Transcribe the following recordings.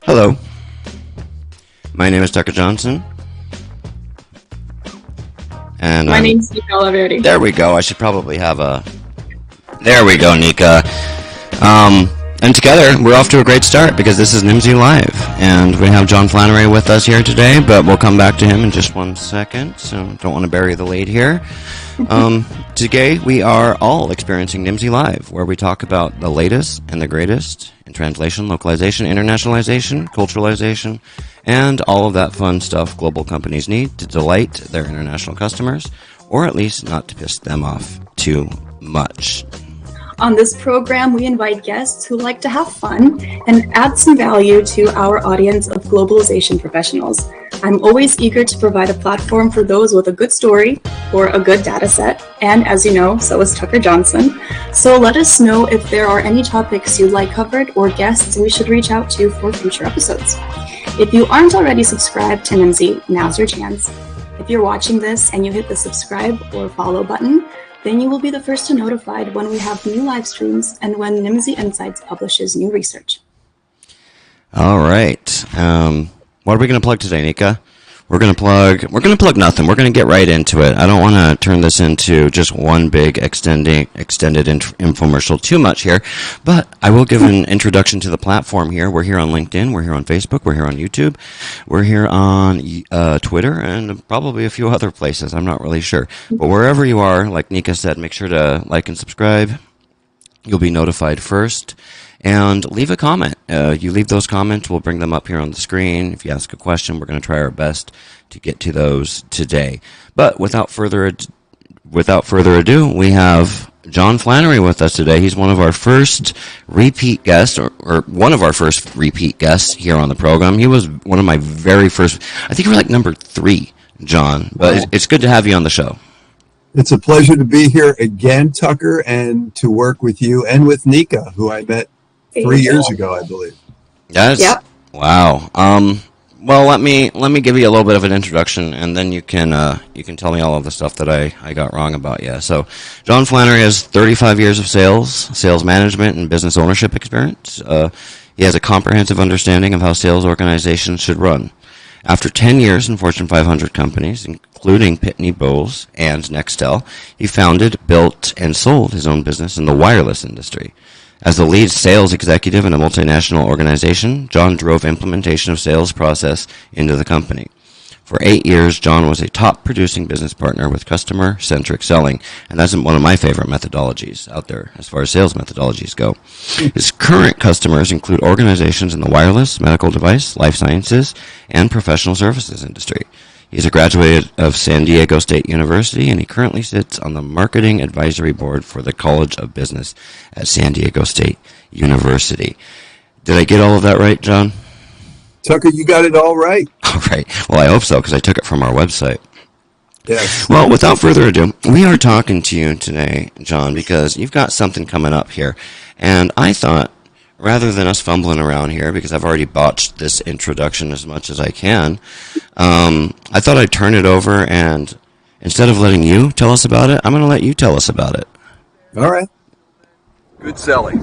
Hello. My name is Tucker Johnson. And my name's Nika Oliverdi. There we go. I should probably have a... There we go, Nika. And together, we're off to a great start because this is NIMSY Live. And we have John Flannery with us here today, but we'll come back to him in just 1 second, so don't want to bury the lead here. Today, we are all experiencing NIMSY Live, where we talk about the latest and the greatest in translation, localization, internationalization, culturalization, and all of that fun stuff global companies need to delight their international customers, or at least not to piss them off too much. On this program, we invite guests who like to have fun and add some value to our audience of globalization professionals. I'm always eager to provide a platform for those with a good story or a good data set, and as you know, so is Tucker Johnson. So let us know if there are any topics you'd like covered or guests we should reach out to for future episodes. If you aren't already subscribed to NIMSY, now's your chance. If you're watching this and you hit the subscribe or follow button, then you will be the first to notified when we have new live streams and when NIMSY Insights publishes new research. All right. What are we going to plug today, Nika? We're going to plug nothing. We're going to get right into it. I don't want to turn this into just one big extended infomercial too much here, but I will give an introduction to the platform here. We're here on LinkedIn. We're here on Facebook. We're here on YouTube. We're here on Twitter and probably a few other places. I'm not really sure. But wherever you are, like Nika said, make sure to like and subscribe. You'll be notified first. And leave a comment. You leave those comments, we'll bring them up here on the screen. If you ask a question, we're going to try our best to get to those today. But without further ado, we have John Flannery with us today. He's one of our first repeat guests, or one of our first repeat guests here on the program. He was one of my very first, I think you were like number 3, John. But it's good to have you on the show. It's a pleasure to be here again, Tucker, and to work with you and with Nika, who I met 3 years ago, I believe. Yes. Yep. Wow. Well, let me give you a little bit of an introduction, and then you can tell me all of the stuff that I got wrong about you. So, John Flannery has 35 years of sales management, and business ownership experience. He has a comprehensive understanding of how sales organizations should run. After 10 years in Fortune 500 companies, including Pitney Bowes and Nextel, he founded, built, and sold his own business in the wireless industry. As the lead sales executive in a multinational organization, John drove implementation of sales process into the company. For 8 years, John was a top-producing business partner with customer-centric selling, and that's one of my favorite methodologies out there as far as sales methodologies go. His current customers include organizations in the wireless, medical device, life sciences, and professional services industry. He's a graduate of San Diego State University, and he currently sits on the Marketing Advisory Board for the College of Business at San Diego State University. Did I get all of that right, John? Tucker, you got it all right. All right. Well, I hope so, because I took it from our website. Yes. Well, without further ado, we are talking to you today, John, because you've got something coming up here. And I thought, rather than us fumbling around here, because I've already botched this introduction as much as I can, I thought I'd turn it over, and instead of letting you tell us about it, I'm going to let you tell us about it. All right. Good selling.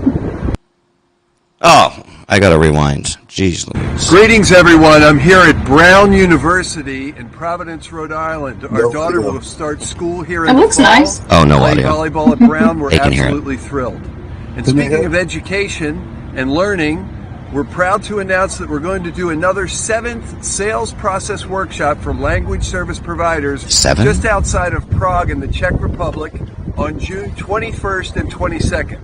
Oh, I got to rewind. Jeez Louise. Greetings, everyone. I'm here at Brown University in Providence, Rhode Island. Our daughter will start school here in the fall. That looks nice. Oh, no Playing audio. volleyball at Brown. We're They can hear it. absolutely thrilled. And speaking of education and learning, we're proud to announce that we're going to do another 7th sales process workshop for language service providers 7? just outside of Prague in the Czech Republic on June 21st and 22nd.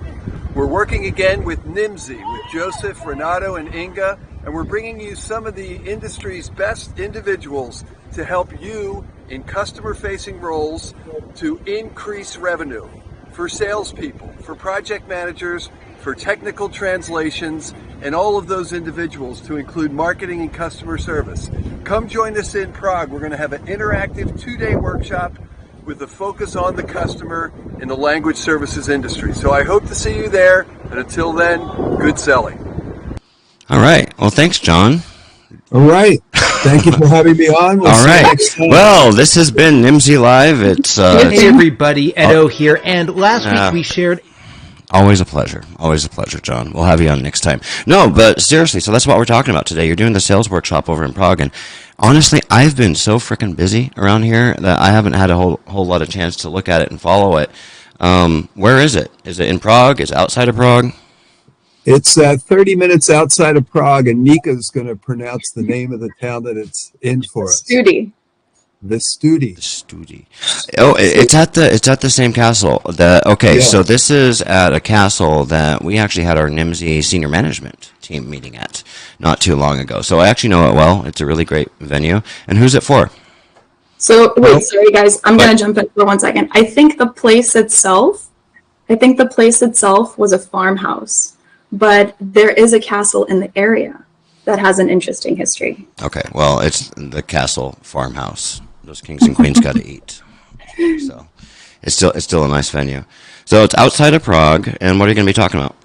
We're working again with NIMSY, with Joseph, Renato, and Inga, and we're bringing you some of the industry's best individuals to help you in customer-facing roles to increase revenue for salespeople, for project managers, for technical translations, and all of those individuals to include marketing and customer service. Come join us in Prague. We're going to have an interactive 2-day workshop with a focus on the customer in the language services industry. So I hope to see you there, and until then, good selling. All right. Well, thanks, John. All right. Thank you for having me on. We'll All see you right. next time. Well, this has been NIMSY Live. It's Hey everybody, Edo here, and last week we shared... Always a pleasure. Always a pleasure, John. We'll have you on next time. No, but seriously, so that's what we're talking about today. You're doing the sales workshop over in Prague, and honestly, I've been so freaking busy around here that I haven't had a whole lot of chance to look at it and follow it. Where is it? Is it in Prague? Is it outside of Prague? It's 30 minutes outside of Prague, and Nika's going to pronounce the name of the town that it's in for us. Studi. Studi. Oh, it's at the same castle. So this is at a castle that we actually had our NIMSY senior management team meeting at not too long ago. So I actually know it well. It's a really great venue. And who's it for? So wait, sorry guys, I'm gonna jump in for 1 second. I think the place itself was a farmhouse, but there is a castle in the area that has an interesting history. Okay, well, it's the castle farmhouse. Those kings and queens got to eat. So it's still a nice venue. So it's outside of Prague, and what are you going to be talking about?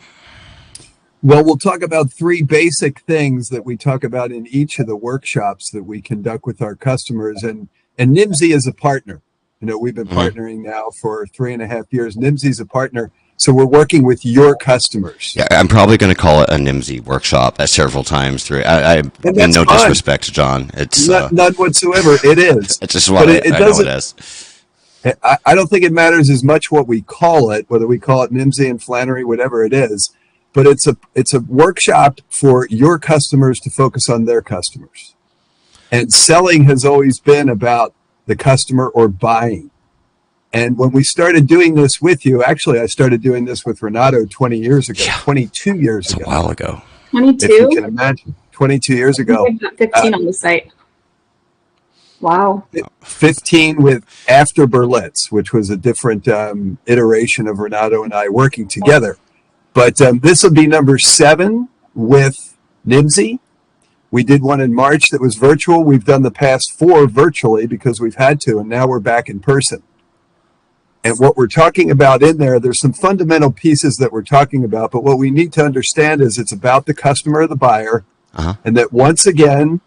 Well, we'll talk about 3 basic things that we talk about in each of the workshops that we conduct with our customers. And NIMSY is a partner. You know, we've been partnering now for 3.5 years. NIMSY is a partner. So we're working with your customers. Yeah, I'm probably going to call it a NIMSY workshop several times through. I no fine. Disrespect, John. It's none whatsoever. It is. It's just what I know it is. I don't think it matters as much what we call it, whether we call it NIMSY and Flannery, whatever it is. But it's a workshop for your customers to focus on their customers. And selling has always been about the customer or buying. And when we started doing this with you, actually, I started doing this with Renato 20 years ago, 22 years ago. It's a while ago. 22? If you can imagine, 22 years ago. We've got 15 on the site. Wow. 15 with After Berlitz, which was a different iteration of Renato and I working together. But this will be number 7 with NIMSY. We did one in March that was virtual. We've done the past 4 virtually because we've had to, and now we're back in person. And what we're talking about in there's some fundamental pieces that we're talking about, but what we need to understand is it's about the customer or the buyer, and that once again,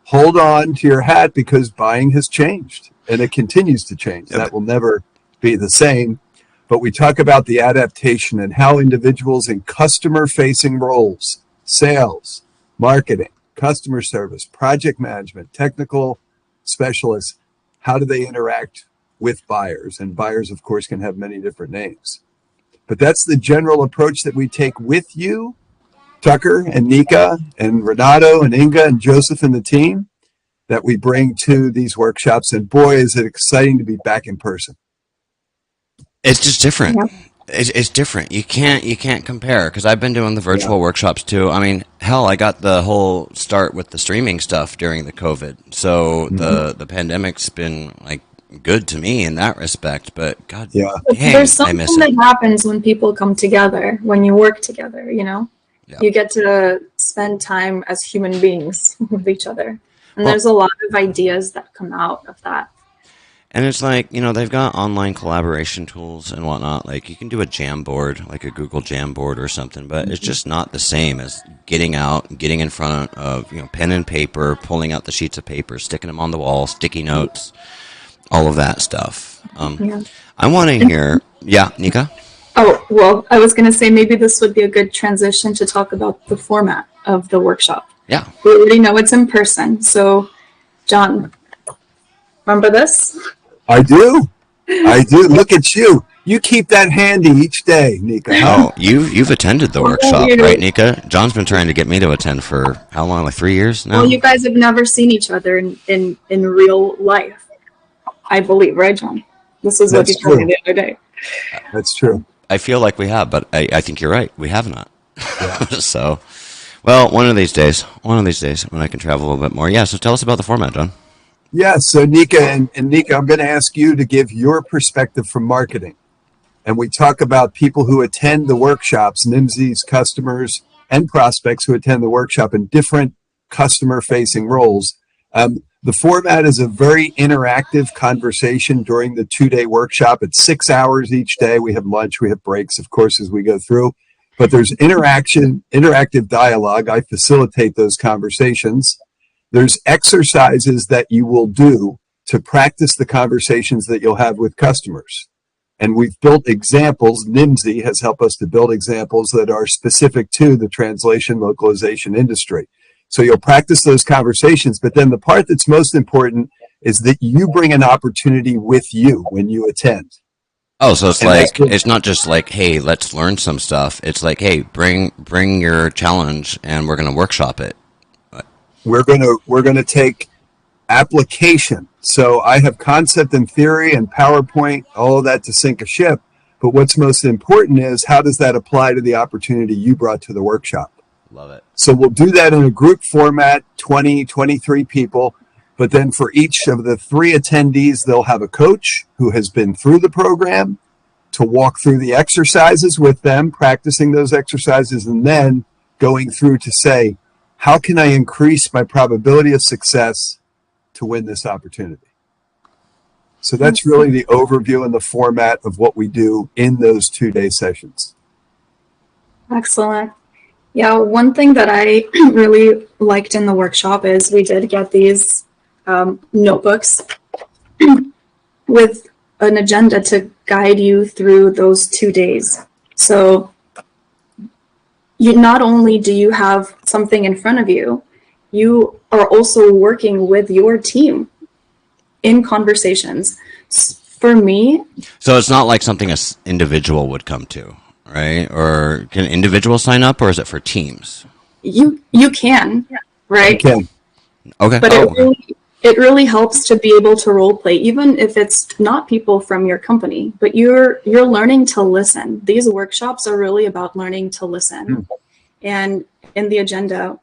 hold on to your hat because buying has changed, and it continues to change. That will never be the same. But we talk about the adaptation and how individuals in customer-facing roles, sales, marketing, customer service, project management, technical specialists, how do they interact with buyers? And buyers, of course, can have many different names. But that's the general approach that we take with you, Tucker and Nika and Renato and Inga and Joseph and the team, that we bring to these workshops. And boy, is it exciting to be back in person. It's just different. Yeah. It's different. You can't compare, because I've been doing the virtual workshops too. I mean, hell, I got the whole start with the streaming stuff during the COVID. So the pandemic's been like good to me in that respect, but God, dang, there's I miss something it. that happens when people come together, when you work together, you know? Yeah. You get to spend time as human beings with each other. And there's a lot of ideas that come out of that. And it's like, you know, they've got online collaboration tools and whatnot. Like, you can do a jam board, like a Google jam board or something, but it's just not the same as getting out, getting in front of, you know, pen and paper, pulling out the sheets of paper, sticking them on the wall, sticky notes, all of that stuff. I want to hear, Nika? Oh, well, I was going to say maybe this would be a good transition to talk about the format of the workshop. Yeah. We already know it's in person. So, John, remember this? I do. Look at you. You keep that handy each day, Nika. Oh, you've attended the workshop, right, Nika? John's been trying to get me to attend for how long? Like 3 years now? Well, you guys have never seen each other in real life, I believe, right, John? This is what you told me the other day. That's true. I feel like we have, but I think you're right. We have not. So, well, one of these days when I can travel a little bit more. Yeah, so tell us about the format, John. Yeah, so Nika and Nika, I'm going to ask you to give your perspective from marketing. And we talk about people who attend the workshops, NIMSY's customers and prospects who attend the workshop in different customer-facing roles. The format is a very interactive conversation during the 2-day workshop. It's 6 hours each day. We have lunch, we have breaks, of course, as we go through. But there's interactive dialogue. I facilitate those conversations. There's exercises that you will do to practice the conversations that you'll have with customers. And we've built examples. NIMSY has helped us to build examples that are specific to the translation localization industry. So you'll practice those conversations, but then the part that's most important is that you bring an opportunity with you when you attend. Oh, so it's And like it's not just like, hey, let's learn some stuff. It's like, hey, bring your challenge, and we're going to workshop it. we're gonna take application. So I have concept and theory and PowerPoint, all of that to sink a ship. But what's most important is how does that apply to the opportunity you brought to the workshop? Love it. So we'll do that in a group format, 20, 23 people. But then for each of the 3 attendees, they'll have a coach who has been through the program to walk through the exercises with them, practicing those exercises, and then going through to say, how can I increase my probability of success to win this opportunity? So that's really the overview and the format of what we do in those 2-day sessions. Excellent. Yeah, one thing that I really liked in the workshop is we did get these notebooks with an agenda to guide you through those 2 days. So you not only do you have something in front of you, you are also working with your team in conversations. For me, So it's not like something an individual would come to, right? Or can individuals sign up, or is it for teams? you can, right? Okay. Okay. But it really helps to be able to role play, even if it's not people from your company, but you're learning to listen. These workshops are really about learning to listen. And in the agenda,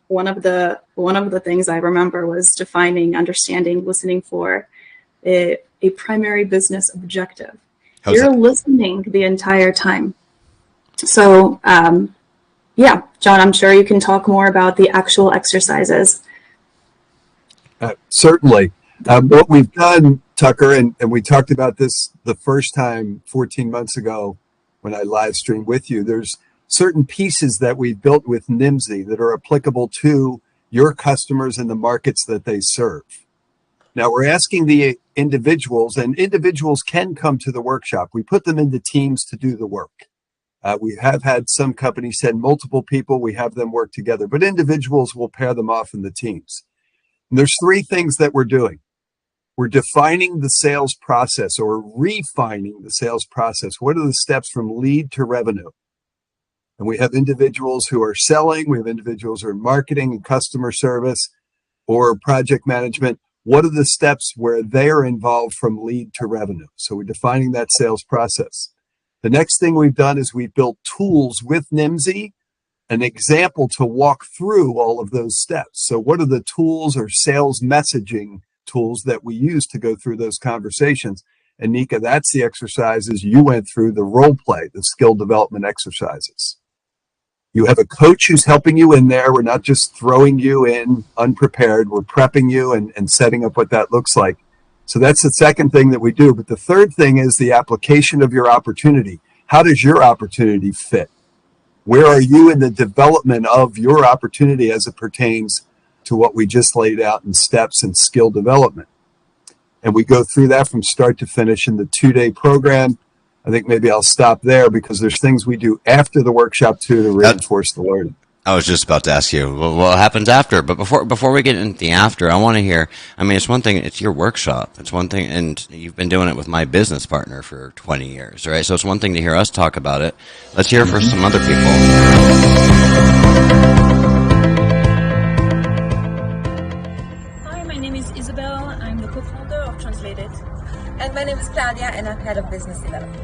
one of the things I remember was defining, understanding, listening for a primary business objective. You're listening the entire time. So, yeah, John, I'm sure you can talk more about the actual exercises. Certainly. What we've done, Tucker, and we talked about this the first time 14 months ago when I live streamed with you, there's certain pieces that we've built with NIMSY that are applicable to your customers and the markets that they serve. Now we're asking the individuals, and individuals can come to the workshop. We put them into teams to do the work. We have had some companies send multiple people. We have them work together, but individuals will pair them off in the teams. And there's 3 things that we're doing. We're defining the sales process or refining the sales process. What are the steps from lead to revenue? And we have individuals who are selling. We have individuals who are marketing and customer service or project management. What are the steps where they are involved from lead to revenue? So we're defining that sales process. The next thing we've done is we've built tools with NIMSY, an example to walk through all of those steps. So what are the tools or sales messaging tools that we use to go through those conversations? And Nika, that's the exercises you went through, the role play, the skill development exercises. You have a coach who's helping you in there. We're not just throwing you in unprepared. We're prepping you and setting up what that looks like. So that's the second thing that we do. But the third thing is the application of your opportunity. How does your opportunity fit? Where are you in the development of your opportunity as it pertains to what we just laid out in steps and skill development? And we go through that from start to finish in the 2-day program. I think maybe I'll stop there because there's things we do after the workshop too to reinforce the learning. I was just about to ask you what happens after, but before we get into the after, I want to hear. I mean, it's one thing; it's your workshop. It's one thing, and you've been doing it with my business partner for 20 years, right? So it's one thing to hear us talk about it. Let's hear it for some other people. Hi, my name is Isabel. I'm the co-founder of Translated. And my name is Claudia, and I'm head of business development.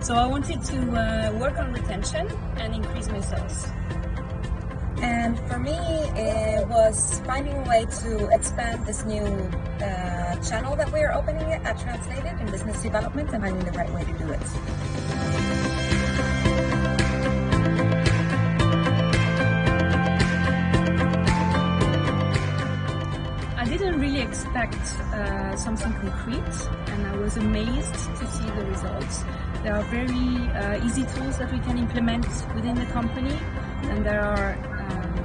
So I wanted to work on retention and increase my sales. And for me, it was finding a way to expand this new channel that we are opening at Translated in business development and finding the right way to do it. I didn't really expect something concrete, and I was amazed to see the results. There are very easy tools that we can implement within the company, and there are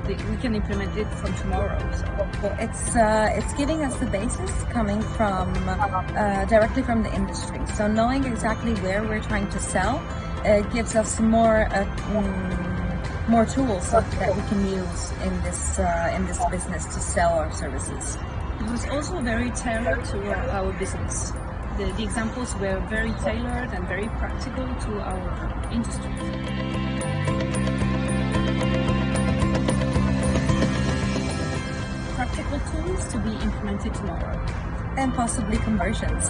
we can implement it from tomorrow. So. Well, it's giving us the basis coming from directly from the industry. So knowing exactly where we're trying to sell gives us more tools that we can use in this business to sell our services. It was also very tailored to our business. The examples were very tailored and very practical to our industry. Practical tools to be implemented tomorrow. And possibly conversions.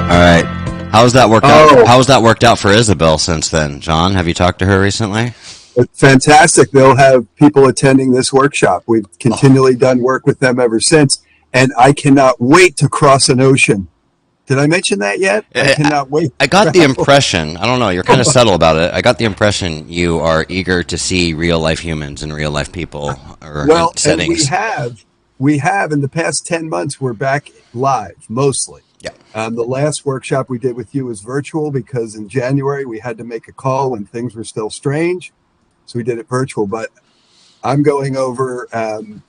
All right. How's that worked out? How's that worked out for Isabel since then, John? Have you talked to her recently? Fantastic. They'll have people attending this workshop. We've continually done work with them ever since, and I cannot wait to cross an ocean. Did I mention that yet? I cannot wait. I got the impression, I don't know, you're kind of subtle about it. I got the impression you are eager to see real life humans and real life people or settings. And we have in the past 10 months, we're back live mostly. Yeah. The last workshop we did with you was virtual because in January we had to make a call when things were still strange. So we did it virtual, but I'm going over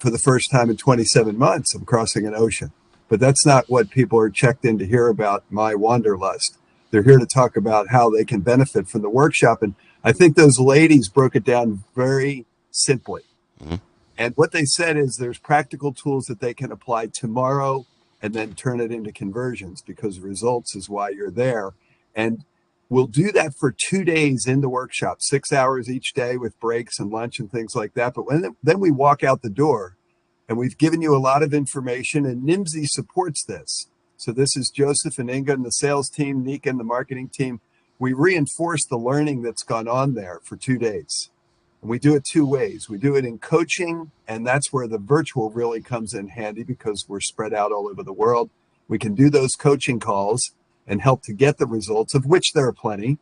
for the first time in 27 months. I'm crossing an ocean, but that's not what people are checked in to hear about my wanderlust. They're here to talk about how they can benefit from the workshop. And I think those ladies broke it down very simply. Mm-hmm. And what they said is there's practical tools that they can apply tomorrow and then turn it into conversions because results is why you're there. And we'll do that for 2 days in the workshop, 6 hours each day with breaks and lunch and things like that. But then we walk out the door and we've given you a lot of information and NIMSY supports this. So this is Joseph and Inga and the sales team, Nika and the marketing team. We reinforce the learning that's gone on there for 2 days. And we do it 2 ways. We do it in coaching, and that's where the virtual really comes in handy because we're spread out all over the world. We can do those coaching calls and help to get the results, of which there are plenty.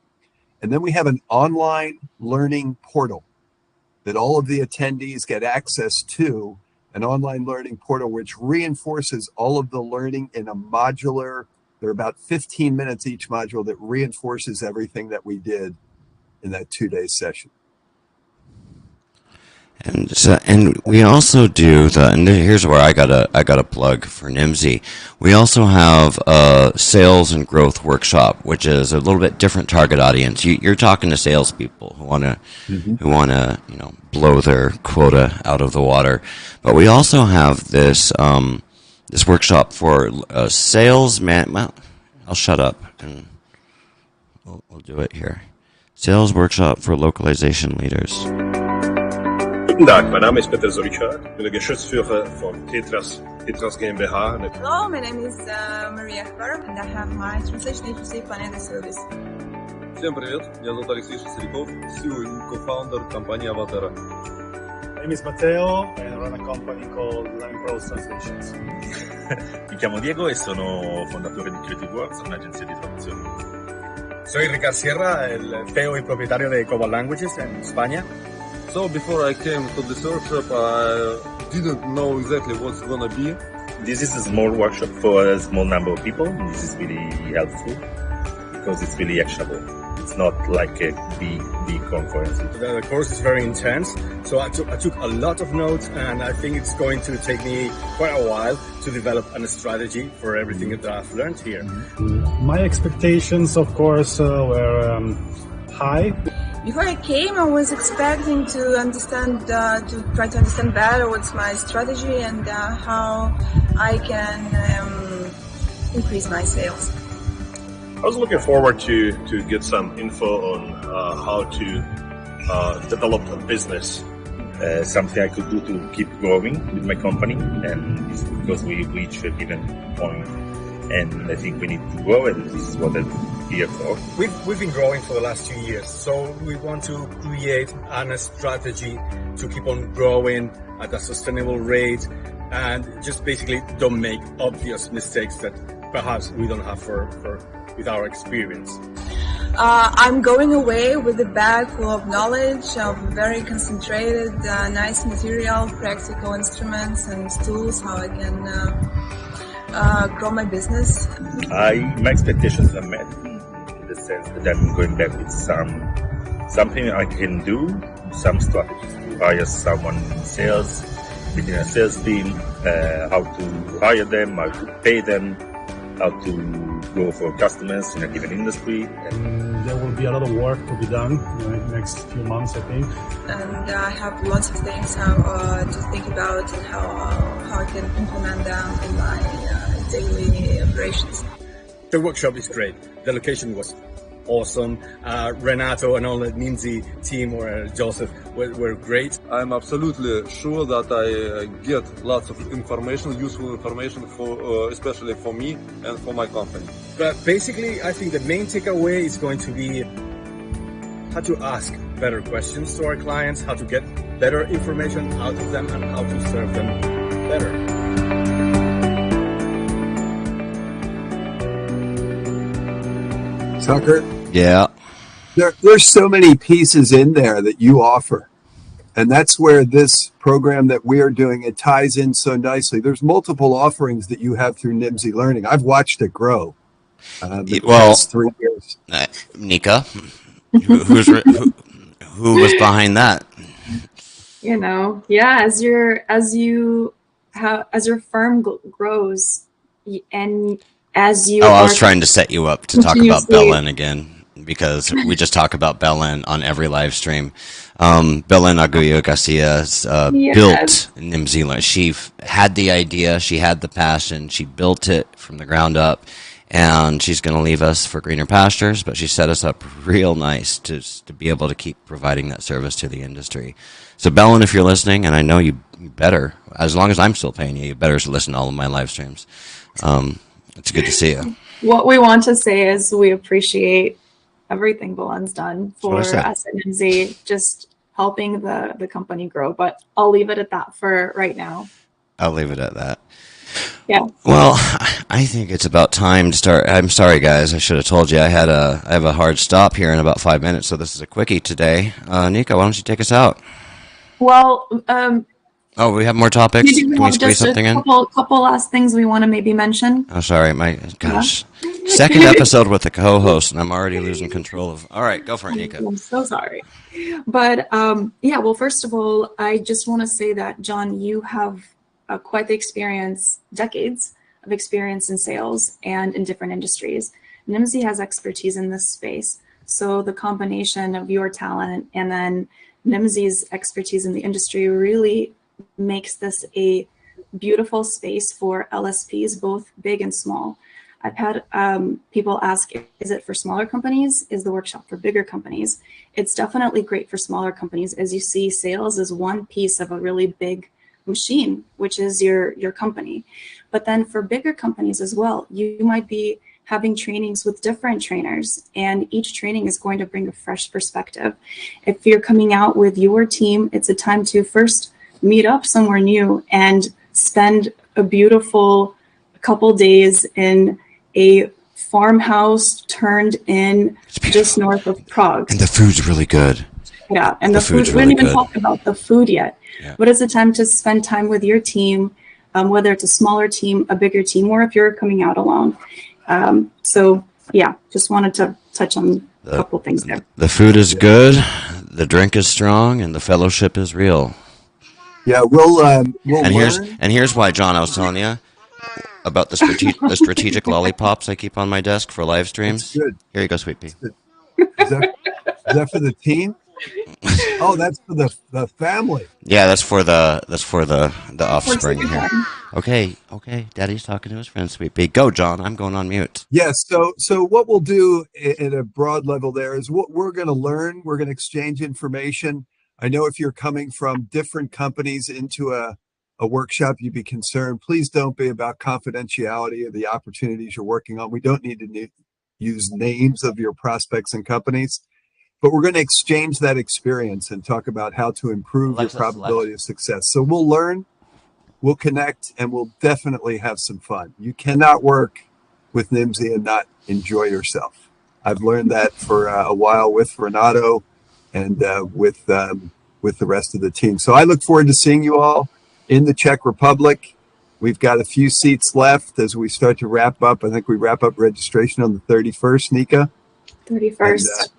And then we have an online learning portal that all of the attendees get access to, an online learning portal which reinforces all of the learning in a modular, they're about 15 minutes each module that reinforces everything that we did in that 2-day session. And we also do and here's where I got a plug for NIMSY. We also have a sales and growth workshop, which is a little bit different target audience. You're talking to salespeople who want to blow their quota out of the water. But we also have this this workshop for salesman. Well, I'll shut up and we'll do it here. Sales workshop for localization leaders. Guten Tag, mein Name ist Peter Zorichak. Ich bin der Geschäftsführer von Tetras GmbH. Hello, my name is Maria Akbar, and I have my translation agency Flannery service. Всем привет, меня зовут Алексей Шестеряков, CEO и co-founder компании Аватара. My name is Matteo, and I run a company called Line Pros Translations. Mi chiamo Diego e sono fondatore di Creative Works, un'agenzia di traduzione. Soy Ricardo Sierra, el CEO y propietario de Global Languages en España. So before I came to this workshop, I didn't know exactly what's gonna be. This is a small workshop for a small number of people. And this is really helpful because it's really actionable. It's not like a big conference. The course is very intense, so I took a lot of notes, and I think it's going to take me quite a while to develop a strategy for everything that I've learned here. My expectations, of course, were high. Before I came, I was expecting to understand, to try to understand better what's my strategy and how I can increase my sales. I was looking forward to get some info on how to develop a business. Something I could do to keep growing with my company, and it's because we reach a given point, and I think we need to grow, and this is what I'm here for. We've been growing for the last 2 years, so we want to create a strategy to keep on growing at a sustainable rate, and just basically don't make obvious mistakes that perhaps we don't have with our experience. I'm going away with a bag full of knowledge, of very concentrated, nice material, practical instruments and tools, how I can grow my business? My expectations are met in the sense that I'm going back with something I can do, some strategies to hire someone in sales, within a sales team, how to hire them, how to pay them, how to go for customers in a given industry. There will be a lot of work to be done in the next few months, I think. And I have lots of things to think about and how I can implement them in my daily operations. The workshop is great. The location was awesome. Renato and all the Nimdzi team or Joseph were great. I'm absolutely sure that I get lots of information, useful information for especially for me and for my company. But basically, I think the main takeaway is going to be how to ask better questions to our clients, how to get better information out of them, and how to serve them better. Tucker? Yeah. There's so many pieces in there that you offer. And that's where this program that we are doing, it ties in so nicely. There's multiple offerings that you have through Nimdzi Learning. I've watched it grow the past 3 years. Nika, who was behind that? As your firm grows and as you I was trying to set you up to talk about continuously- Belen again, because we just talk about Belen on every live stream. Belen Aguyo Garcia built Nimdzi Learning. She had the idea, she had the passion, she built it from the ground up, and she's going to leave us for greener pastures, but she set us up real nice to be able to keep providing that service to the industry. So Belen, if you're listening, and I know you better, as long as I'm still paying you, you better listen to all of my live streams. It's good to see you. What we want to say is we appreciate everything Belen's done for us at Nimdzi, just helping the company grow. But I'll leave it at that for right now. I'll leave it at that. Yeah. Well, I think it's about time to start. I'm sorry, guys. I should have told you I have a hard stop here in about 5 minutes, so this is a quickie today. Nika, why don't you take us out? Well, we have more topics. maybe Can we squeeze something in? couple last things we want to maybe mention. Oh, sorry. My gosh. Second episode with the co-host, and I'm already losing control of. All right, go for it, Nika. I'm so sorry. But well, first of all, I just want to say that, John, you have quite the experience, decades of experience in sales and in different industries. Nimdzi has expertise in this space. So the combination of your talent and then Nimdzi's expertise in the industry really makes this a beautiful space for LSPs, both big and small. I've had people ask, is it for smaller companies? Is the workshop for bigger companies? It's definitely great for smaller companies. As you see, sales is one piece of a really big machine, which is your company. But then for bigger companies as well, you might be having trainings with different trainers, and each training is going to bring a fresh perspective. If you're coming out with your team, it's a time to first meet up somewhere new and spend a beautiful couple days in a farmhouse turned in just north of Prague. And the food's really good. Yeah, and the food, we really didn't even good. talk about the food yet. Yeah. But it's a time to spend time with your team, whether it's a smaller team, a bigger team, or if you're coming out alone. Just wanted to touch on a couple things there. The food is good, the drink is strong, and the fellowship is real. Yeah, we'll and learn. here's why, John, I was telling you about the strategic lollipops I keep on my desk for live streams. That's good. Here you go, sweet pea. Is that for the team? Oh, that's for the family. Yeah, that's for the offspring here. Okay, Daddy's talking to his friend, sweet pea. Go, John. I'm going on mute. Yes. So what we'll do at a broad level there is what we're going to learn. We're going to exchange information. I know if you're coming from different companies into a workshop, you'd be concerned. Please don't be about confidentiality of the opportunities you're working on. We don't need to use names of your prospects and companies, but we're going to exchange that experience and talk about how to improve your probability of success. So we'll learn, we'll connect, and we'll definitely have some fun. You cannot work with Nimdzi and not enjoy yourself. I've learned that for a while with Renato and with the rest of the team. So I look forward to seeing you all in the Czech Republic. We've got a few seats left as we start to wrap up. I think we wrap up registration on the 31st, Nika. 31st. And,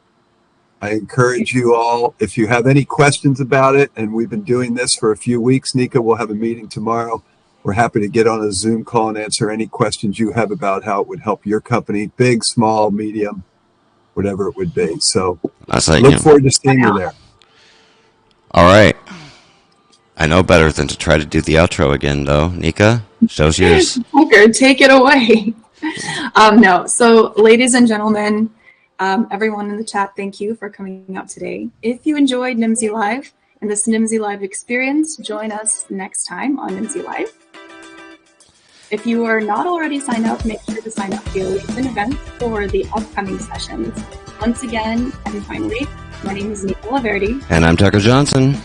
I encourage you all, if you have any questions about it, and we've been doing this for a few weeks, Nika, we'll have a meeting tomorrow. We're happy to get on a Zoom call and answer any questions you have about how it would help your company, big, small, medium, whatever it would be. So look forward to seeing you there. All right. I know better than to try to do the outro again, though. Nika, show's yours. Tucker, take it away. No. So, ladies and gentlemen, everyone in the chat, thank you for coming out today. If you enjoyed NIMSY Live and this NIMSY Live experience, join us next time on NIMSY Live. If you are not already signed up, make sure to sign up via LinkedIn event for the upcoming sessions. Once again, and finally, my name is Nicola Verdi. And I'm Tucker Johnson.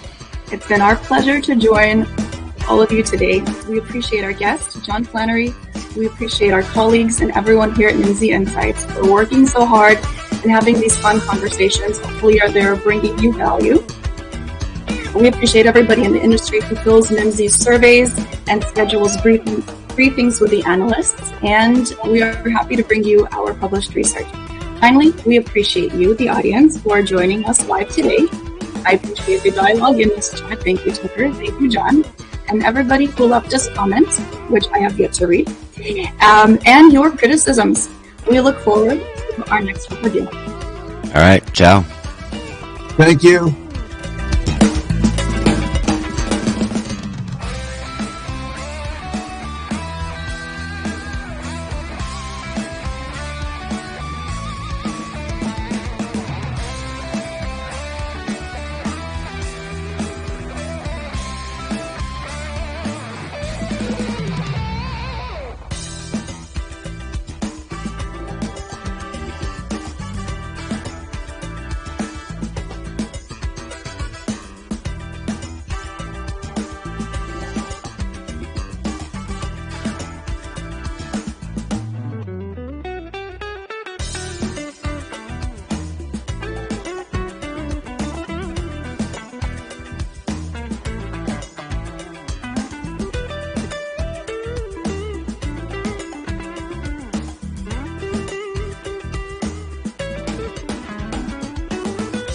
It's been our pleasure to join all of you today. We appreciate our guest, John Flannery. We appreciate our colleagues and everyone here at NIMSY Insights for working so hard and having these fun conversations. Hopefully they're bringing you value. We appreciate everybody in the industry who fills NIMSY's surveys and schedules briefings with the analysts, and we are happy to bring you our published research. Finally, we appreciate you, the audience, who are joining us live today. I appreciate the dialogue in this chat. Thank you, Tucker. Thank you, John. And everybody who left us comments, which I have yet to read, and your criticisms. We look forward to our next review. All right. Ciao. Thank you.